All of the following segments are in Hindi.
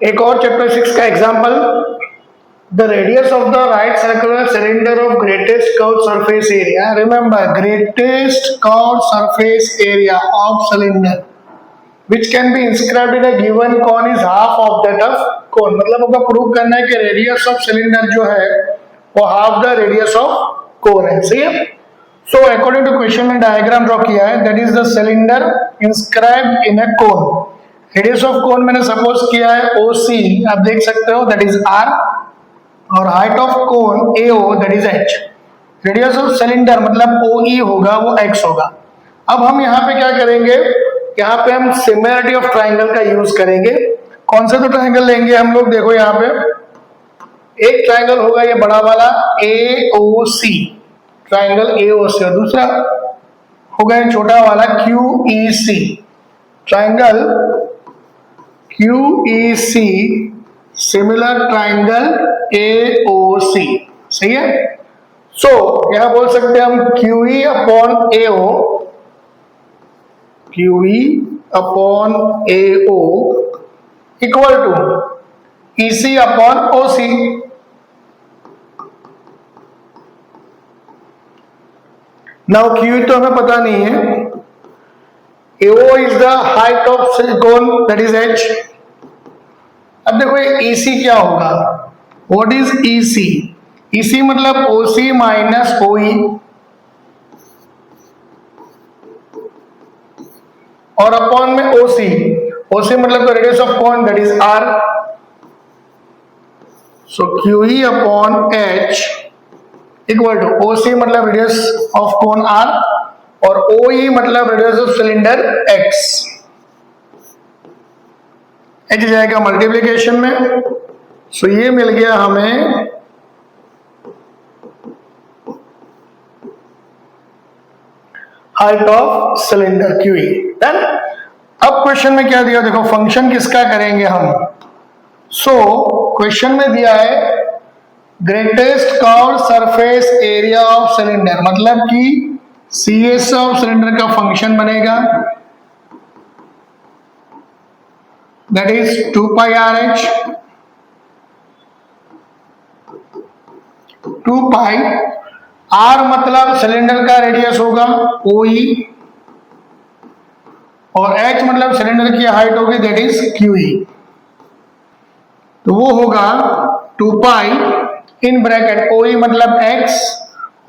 एक और चैप्टर 6 का example, the radius of the right circular cylinder of greatest curve surface area, remember greatest curve surface area of cylinder which can be inscribed in a given cone is half of that of cone। मतलब आपको प्रूव करना है कि रेडियस ऑफ सिलेंडर जो है वो हाफ द रेडियस ऑफ कोन है, सही है। सो अकॉर्डिंग टू क्वेश्चन में डायग्राम ड्रॉ किया है, that is the cylinder inscribed in a cone. Radius of कोन मैंने सपोज किया है OC, आप देख सकते हो दैट इज R, और height of cone AO that is H। Radius of cylinder मतलब OE होगा वो X होगा। अब हम यहाँ पे क्या करेंगे, यहाँ पे हम सिमिलरिटी ऑफ ट्राइंगल का यूज करेंगे। कौन सा तो ट्राइंगल लेंगे हम लोग, देखो यहाँ पे एक ट्राइंगल होगा ये बड़ा वाला AOC, ट्राइंगल AOC, और दूसरा होगा ये छोटा वाला QEC, triangle QEC, similar triangle AOC, सही है। सो यहां बोल सकते हैं हम QE upon AO, QE upon AO equal to EC upon OC। Now QE तो हमें पता नहीं है, AO is the height of silicon that is H। अब देखो ये EC क्या होगा, व्हाट इज EC? EC मतलब OC माइनस OE, और अपॉन में OC, OC मतलब radius of cone that is R। So QE upon H equal to OC मतलब रेडियस ऑफ कोन R, और OE मतलब radius of cylinder X। H जाएगा मल्टीप्लीकेशन में, सो ये मिल गया हमें height of cylinder QE। Done. अब क्वेश्चन में क्या दिया, देखो फंक्शन किसका करेंगे हम। सो क्वेश्चन में दिया है greatest curve surface area of cylinder, मतलब कि CS ऑफ सिलेंडर का फंक्शन बनेगा that is 2 pi RH, 2 pi R मतलब सिलेंडर का रेडियस होगा OE, और H मतलब सिलेंडर की हाइट होगी दैट इज QE। तो वो होगा 2 पाई इन ब्रैकेट OE मतलब X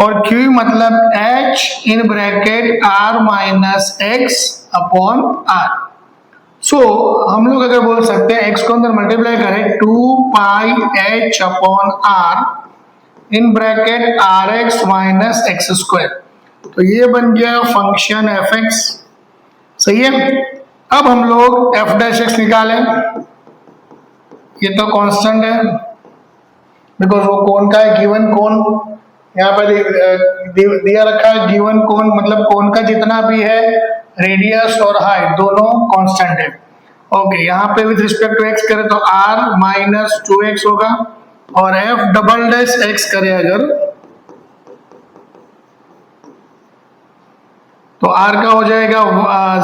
और QE मतलब H इन bracket R minus X upon R। सो हम लोग अगर बोल सकते हैं X को अंदर मल्टीप्लाई करें 2 pi H upon R in bracket RX minus X square, तो ये बन गया फंक्शन fx, सही है। अब हम लोग f डैश x निकालें, ये तो कांस्टेंट है बिकॉज वो कोन का है, गिवन कोन यहाँ पर दिया रखा है, गिवन कोन मतलब कोन का जितना भी है रेडियस और हाइट दोनों कांस्टेंट है। ओके, यहाँ पे विद रिस्पेक्ट टू x करें तो r माइनस 2x होगा, और f डबल डैश x करें अगर तो r का हो जाएगा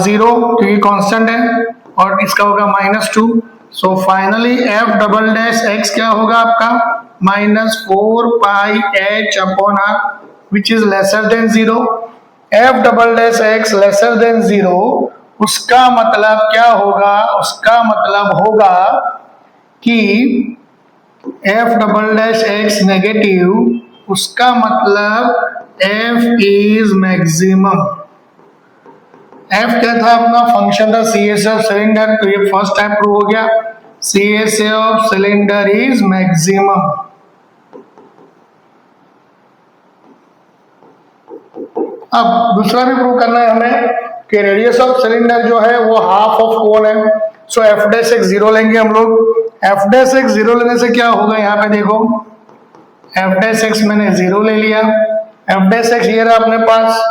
0 क्योंकि कांस्टेंट है, और इसका होगा -2। So finally f double dash x क्या होगा आपका -4 पाई h upon r which is lesser than 0। f double dash x lesser than 0, उसका मतलब क्या होगा, उसका मतलब होगा कि f double dash x negative, उसका मतलब f इज मैक्सिमम। f क्या था अपना फंक्शन था CS ऑफ सिलेंडर, तो ये फर्स्ट टाइम प्रूव हो गया, CS of cylinder is maximum. अब दूसरा भी प्रूव करना है हमें कि रेडियस ऑफ सिलेंडर जो है वो हाफ ऑफ कोन है। सो f डैश x 0 लेंगे हम लोग, f डैश x 0 लेने से क्या होगा, यहाँ पे देखो f डैश x मैंने 0 ले लिया, f डैश x ये रहा अपने पास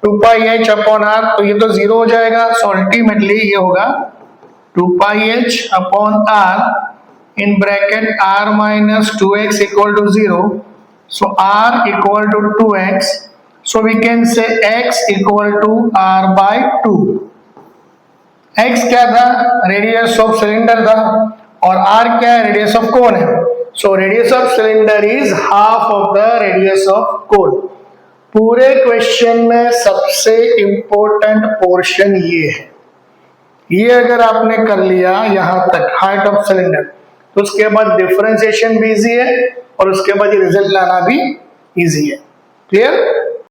2 पाई h अपॉन r, तो ये तो 0 हो जाएगा। सो अल्टीमेटली ये होगा 2 pi h upon r in bracket r minus 2x equal to 0। So r equal to 2x, so we can say x equal to r by 2। x क्या था, रेडियस ऑफ सिलेंडर था, और आर क्या है, रेडियस ऑफ कोन है। So radius of cylinder is half of the radius of कोन। पूरे क्वेश्चन में सबसे इंपॉर्टेंट पोर्शन ये है, ये अगर आपने कर लिया यहां तक हाइट ऑफ सिलेंडर, तो उसके बाद डिफरेंशिएशन भी इजी है और उसके बाद ये रिजल्ट लाना भी इजी है। क्लियर?